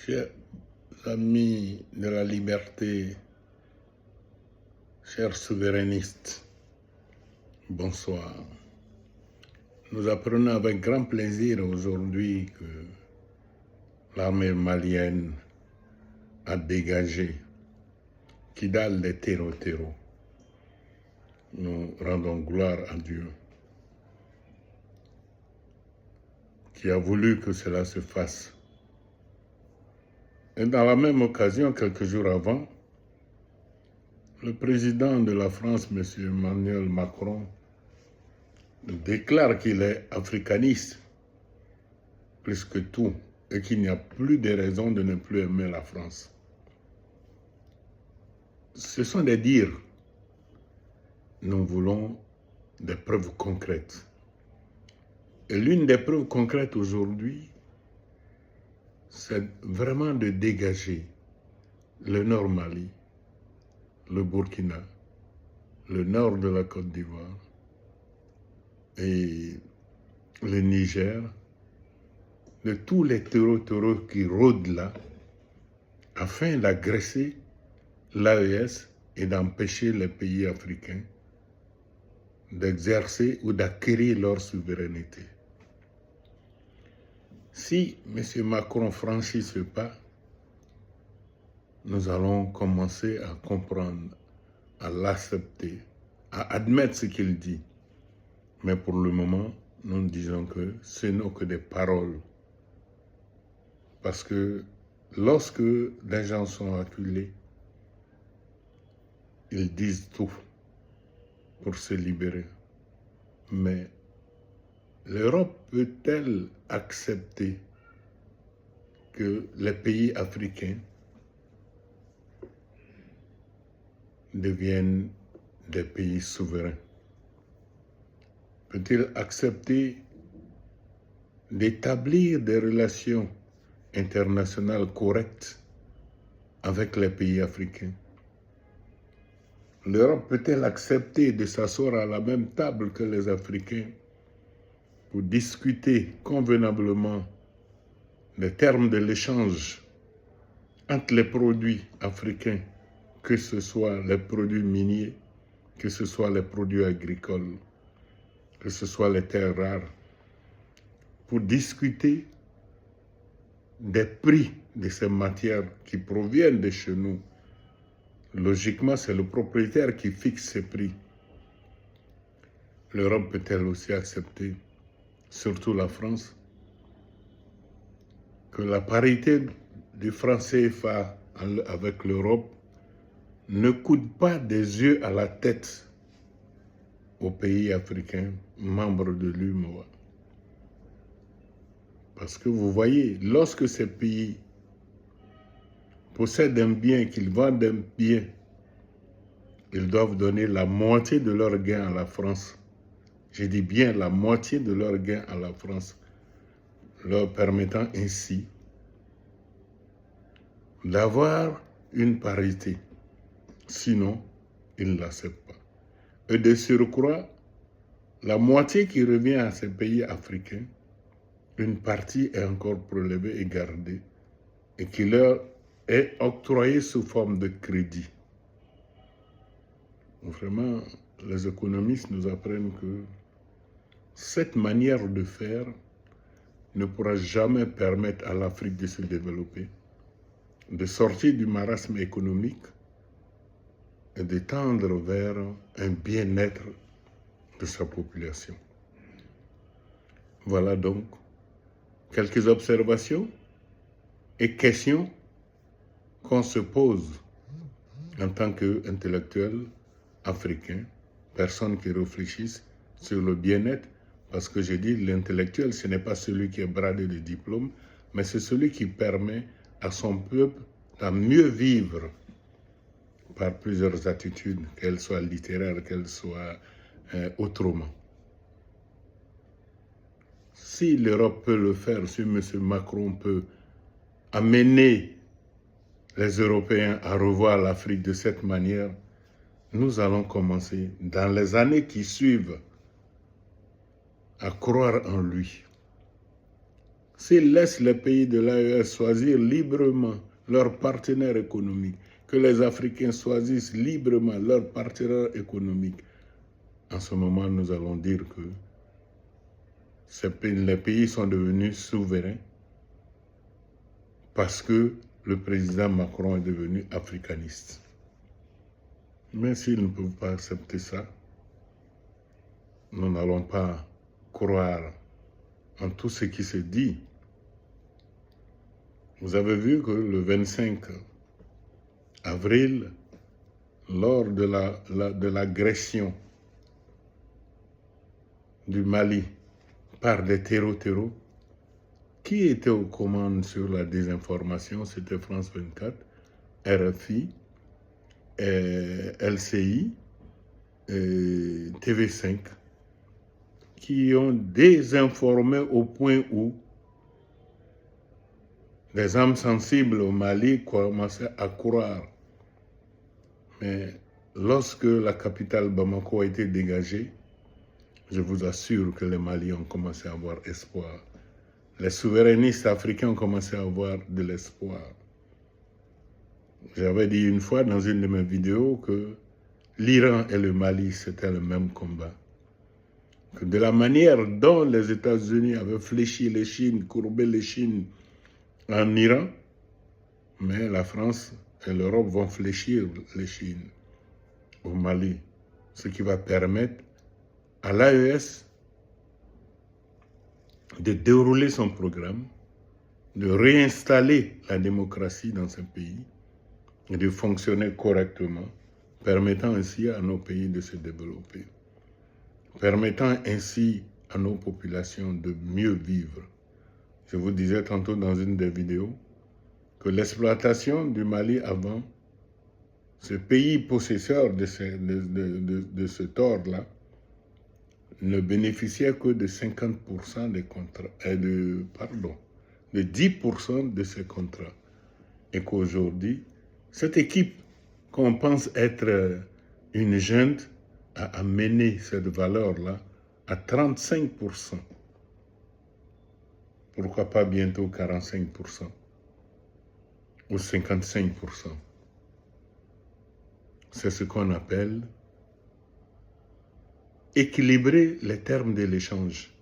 Chers amis de la liberté, chers souverainistes, bonsoir. Nous apprenons avec grand plaisir aujourd'hui que l'armée malienne a dégagé Kidal des terreaux. Nous rendons gloire à Dieu qui a voulu que cela se fasse. Et dans la même occasion, quelques jours avant, le président de la France, M. Emmanuel Macron, déclare qu'il est africaniste plus que tout et qu'il n'y a plus de raison de ne plus aimer la France. Ce sont des dires. Nous voulons des preuves concrètes. Et l'une des preuves concrètes aujourd'hui, c'est vraiment de dégager le Nord Mali, le Burkina, le nord de la Côte d'Ivoire et le Niger, de tous les terreaux qui rôdent là, afin d'agresser l'AES et d'empêcher les pays africains d'exercer ou d'acquérir leur souveraineté. Si M. Macron franchit ce pas, nous allons commencer à comprendre, à l'accepter, à admettre ce qu'il dit. Mais pour le moment, nous disons que ce n'est que des paroles. Parce que lorsque des gens sont acculés, ils disent tout pour se libérer. Mais l'Europe peut-elle accepter que les pays africains deviennent des pays souverains? Peut-il accepter d'établir des relations internationales correctes avec les pays africains? L'Europe peut-elle accepter de s'asseoir à la même table que les Africains pour discuter convenablement des termes de l'échange entre les produits africains, que ce soit les produits miniers, que ce soit les produits agricoles, que ce soit les terres rares, pour discuter des prix de ces matières qui proviennent de chez nous? Logiquement, c'est le propriétaire qui fixe ces prix. L'Europe peut-elle aussi accepter, surtout la France, que la parité du franc CFA avec l'Europe ne coûte pas des yeux à la tête aux pays africains membres de l'UMOA? Parce que vous voyez, lorsque ces pays possèdent un bien, qu'ils vendent un bien, ils doivent donner la moitié de leur gain à la France. Je dis bien la moitié de leur gain à la France, leur permettant ainsi d'avoir une parité. Sinon, ils ne l'acceptent pas. Et de surcroît, la moitié qui revient à ces pays africains, une partie est encore prélevée et gardée, et qui leur est octroyée sous forme de crédit. Vraiment, les économistes nous apprennent que cette manière de faire ne pourra jamais permettre à l'Afrique de se développer, de sortir du marasme économique et de tendre vers un bien-être de sa population. Voilà donc quelques observations et questions qu'on se pose en tant qu'intellectuels africains, personnes qui réfléchissent sur le bien-être, parce que je dis l'intellectuel, ce n'est pas celui qui est bradé de diplôme, mais c'est celui qui permet à son peuple de mieux vivre par plusieurs attitudes, qu'elles soient littéraires, qu'elles soient autrement. Si l'Europe peut le faire, si M. Macron peut amener les Européens à revoir l'Afrique de cette manière, nous allons commencer, dans les années qui suivent, à croire en lui. s'ils laissent les pays de l'AES choisir librement leurs partenaires économiques, que les Africains choisissent librement leurs partenaires économiques, en ce moment, nous allons dire que les pays sont devenus souverains parce que le président Macron est devenu africaniste. Mais s'ils ne peuvent pas accepter ça, nous n'allons pas croire en tout ce qui se dit. Vous avez vu que le 25 avril, lors de l'agression du Mali par des terreaux, qui était aux commandes sur la désinformation? C'était France 24, RFI, LCI, TV5, qui ont désinformé au point où les âmes sensibles au Mali commençaient à croire. Mais lorsque la capitale Bamako a été dégagée, je vous assure que les Maliens ont commencé à avoir espoir. Les souverainistes africains ont commencé à avoir de l'espoir. J'avais dit une fois dans une de mes vidéos que l'Iran et le Mali, c'était le même combat. Que de la manière dont les États-Unis avaient fléchi les Chines, courbé les Chines en Iran, mais la France et l'Europe vont fléchir les Chines au Mali, ce qui va permettre à l'AES de dérouler son programme, de réinstaller la démocratie dans ce pays et de fonctionner correctement, permettant ainsi à nos pays de se développer, permettant ainsi à nos populations de mieux vivre. Je vous disais tantôt dans une des vidéos que l'exploitation du Mali avant, ce pays possesseur de ce tort-là, ne bénéficiait que de 50% des contrats, de 10% de ces contrats. Et qu'aujourd'hui, cette équipe qu'on pense être une junte a amené cette valeur-là à 35%. Pourquoi pas bientôt 45% ou 55%. C'est ce qu'on appelle équilibrer les termes de l'échange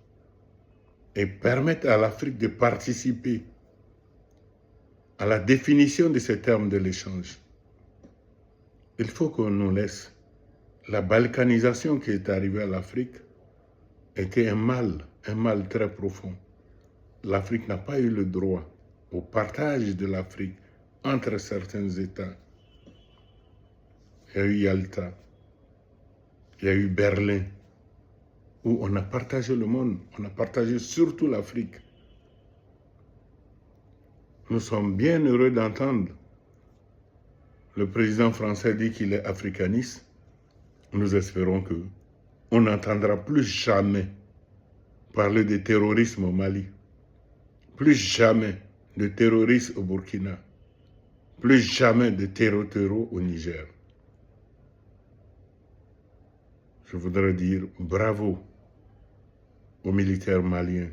et permettre à l'Afrique de participer à la définition de ces termes de l'échange. Il faut qu'on nous laisse. La balkanisation qui est arrivée à l'Afrique était un mal très profond. L'Afrique n'a pas eu le droit au partage de l'Afrique entre certains États. Il y a eu Yalta, il y a eu Berlin, où on a partagé le monde, on a partagé surtout l'Afrique. Nous sommes bien heureux d'entendre le président français dire qu'il est africaniste. Nous espérons qu'on n'entendra plus jamais parler de terrorisme au Mali, plus jamais de terrorisme au Burkina, plus jamais de terreau au Niger. Je voudrais dire bravo aux militaires maliens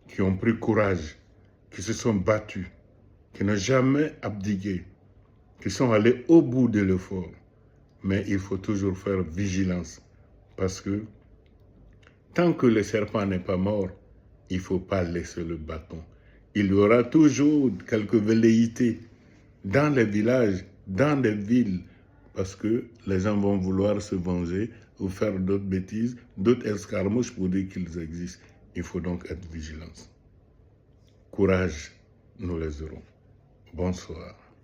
qui ont pris courage, qui se sont battus, qui n'ont jamais abdiqué, qui sont allés au bout de l'effort. Mais il faut toujours faire vigilance parce que tant que le serpent n'est pas mort, il ne faut pas laisser le bâton. Il y aura toujours quelques velléités dans les villages, dans les villes, parce que les gens vont vouloir se venger ou faire d'autres bêtises, d'autres escarmouches pour dire qu'ils existent. Il faut donc être vigilant. Courage, nous les aurons. Bonsoir.